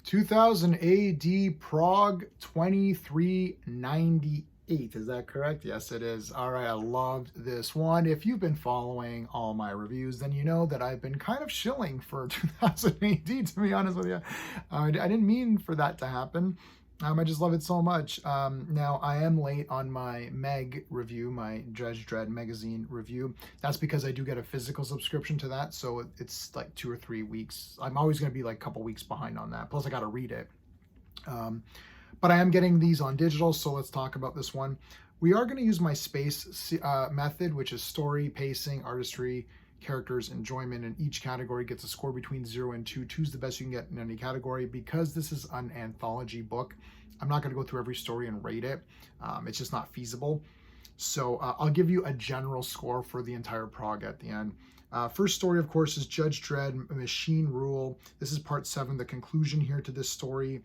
2000 AD Prague 2398. Is that correct? Yes, it is. All right, I loved this one. If you've been following all my reviews, then you know that I've been kind of shilling for 2000 AD, to be honest with you. I didn't mean for that to happen. I just love it so much. Now, I am late on my Meg review, my Judge Dredd magazine review. That's because I do get a physical subscription to that, so it's like 2 or 3 weeks. I'm always going to be like a couple weeks behind on that. Plus, I got to read it. But I am getting these on digital, so let's talk about this one. We are going to use my space method, which is story, pacing, artistry, characters, enjoyment, and each category gets a score between 0 and 2. 2 is the best you can get in any category. Because this is an anthology book, I'm not going to go through every story and rate it. It's just not feasible. So I'll give you a general score for the entire prog at the end. First story, of course, is Judge Dredd, Machine Rule. This is part 7, the conclusion here to this story.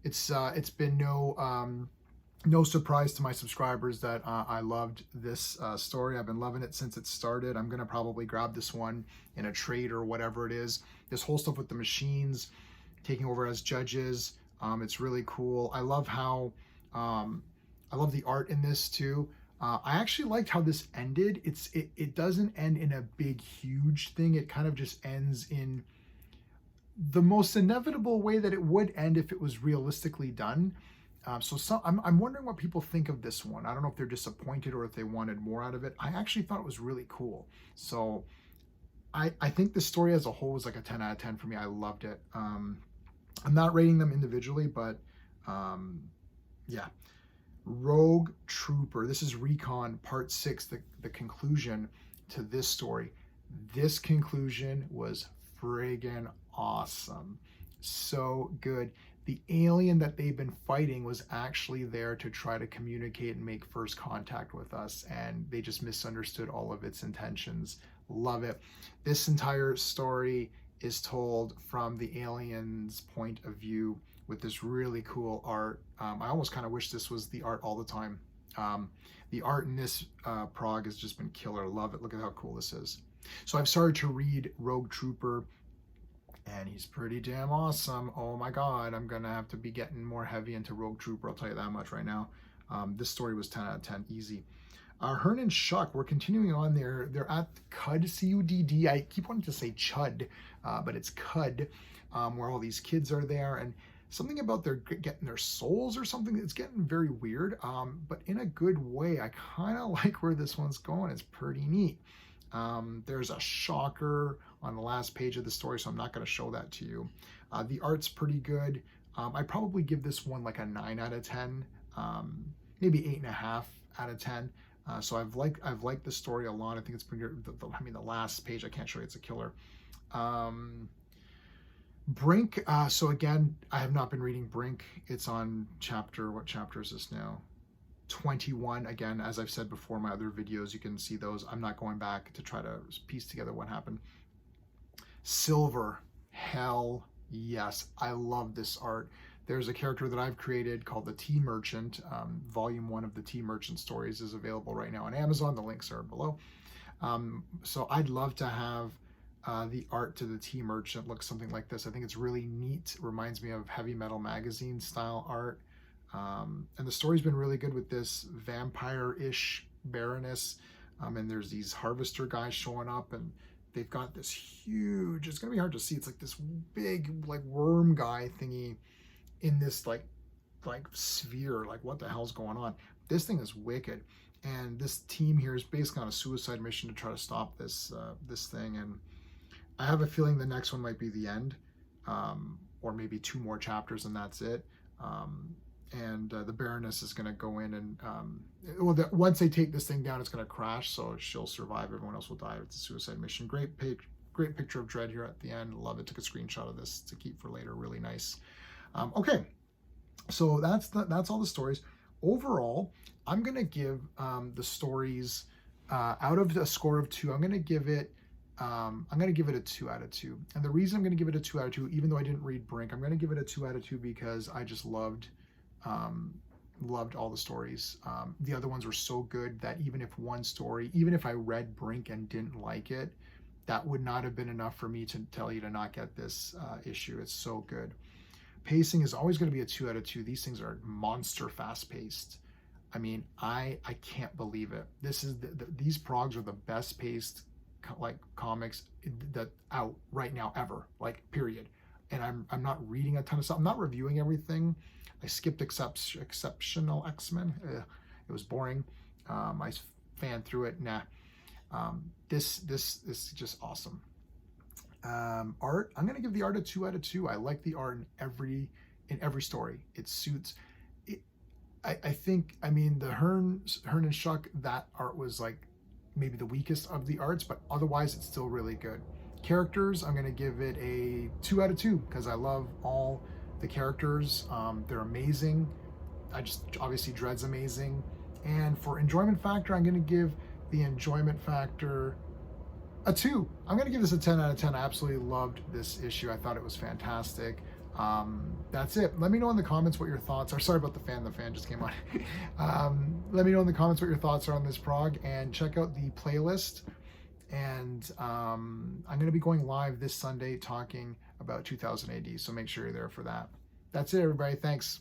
It's been no surprise to my subscribers that I loved this story. I've been loving it since it started. I'm gonna probably grab this one in a trade or whatever it is. This whole stuff with the machines taking over as judges, it's really cool. I love how I love the art in this too. I actually liked how this ended. It doesn't end in a big huge thing. It kind of just ends in the most inevitable way that it would end if it was realistically done. I'm wondering what people think of this one. I don't know if they're disappointed or if they wanted more out of it. I actually thought it was really cool. So I think the story as a whole was like a 10 out of 10 for me. I loved it. I'm not rating them individually, but yeah. Rogue Trooper. This is Recon Part 6, the conclusion to this story. This conclusion was friggin' awesome. So good. The alien that they've been fighting was actually there to try to communicate and make first contact with us, and they just misunderstood all of its intentions. Love it. This entire story is told from the alien's point of view with this really cool art. I almost kind of wish this was the art all the time. The art in this prog has just been killer. Love it. Look at how cool this is. So I've started to read Rogue Trooper, and he's pretty damn awesome. Oh my God, I'm gonna have to be getting more heavy into Rogue Trooper, I'll tell you that much right now. This story was 10 out of 10, easy. Hearn and Shuck, we're continuing on there. They're at CUD, C-U-D-D. I keep wanting to say Chud, but it's CUD, where all these kids are there, and something about they're getting their souls or something. It's getting very weird, but in a good way. I kind of like where this one's going. It's pretty neat. There's a shocker on the last page of the story, so I'm not going to show that to you. The art's pretty good. I probably give this one like a 9 out of 10, maybe 8.5 out of 10. So I've liked the story a lot. I think it's pretty good. The last page I can't show you. It's a killer. Brink. So again, I have not been reading Brink. It's on what chapter is this now? 21. Again, as I've said before in my other videos, you can see those. I'm not going back to try to piece together what happened. Silver. Hell yes. I love this art. There's a character that I've created called the Tea Merchant. Volume 1 of the Tea Merchant stories is available right now on Amazon. The links are below. So I'd love to have the art to the Tea Merchant look something like this. I think it's really neat. It reminds me of Heavy Metal Magazine style art. And the story's been really good with this vampire-ish Baroness. And there's these harvester guys showing up, and they've got this huge, it's gonna be hard to see, it's like this big like worm guy thingy in this like sphere. Like, what the hell's going on? This thing is wicked. And this team here is basically on a suicide mission to try to stop this thing. And I have a feeling the next one might be the end, or maybe 2 more chapters and that's it. And the Baroness is going to go in and, once they take this thing down, it's going to crash, so she'll survive. Everyone else will die. It's a suicide mission. Great picture of Dredd here at the end. Love it. Took a screenshot of this to keep for later. Really nice. Okay, so that's all the stories. Overall, I'm going to give the stories, out of a score of 2, I'm going to give it a 2 out of 2. And the reason I'm going to give it a 2 out of 2, even though I didn't read Brink, I'm going to give it a 2 out of 2 because I just loved all the stories. The other ones were so good that even if I read Brink and didn't like it, that would not have been enough for me to tell you to not get this issue. It's so good. Pacing is always going to be a 2 out of 2. These things are monster fast paced. I mean, I can't believe it. This is these progs are the best paced like comics that out right now ever, like period. And I'm not reading a ton of stuff. I'm not reviewing everything. I skipped Exceptional X-Men. It was boring. I fanned through it. Nah. This is just awesome. Art, I'm gonna give the art a 2 out of 2. I like the art in every story. It suits. I think, I mean, the Hearn and Schuck, that art was like maybe the weakest of the arts, but otherwise it's still really good. Characters, I'm going to give it a 2 out of 2 because I love all the characters. They're amazing. Obviously Dread's amazing. And for enjoyment factor, I'm going to give the enjoyment factor a 2. I'm going to give this a 10 out of 10. I absolutely loved this issue. I thought it was fantastic. That's it. Let me know in the comments what your thoughts are. Sorry about the fan just came on. Let me know in the comments what your thoughts are on this prog, and check out the playlist. And I'm going to be going live this Sunday talking about 2000 AD, so make sure you're there for that. That's it, everybody. Thanks.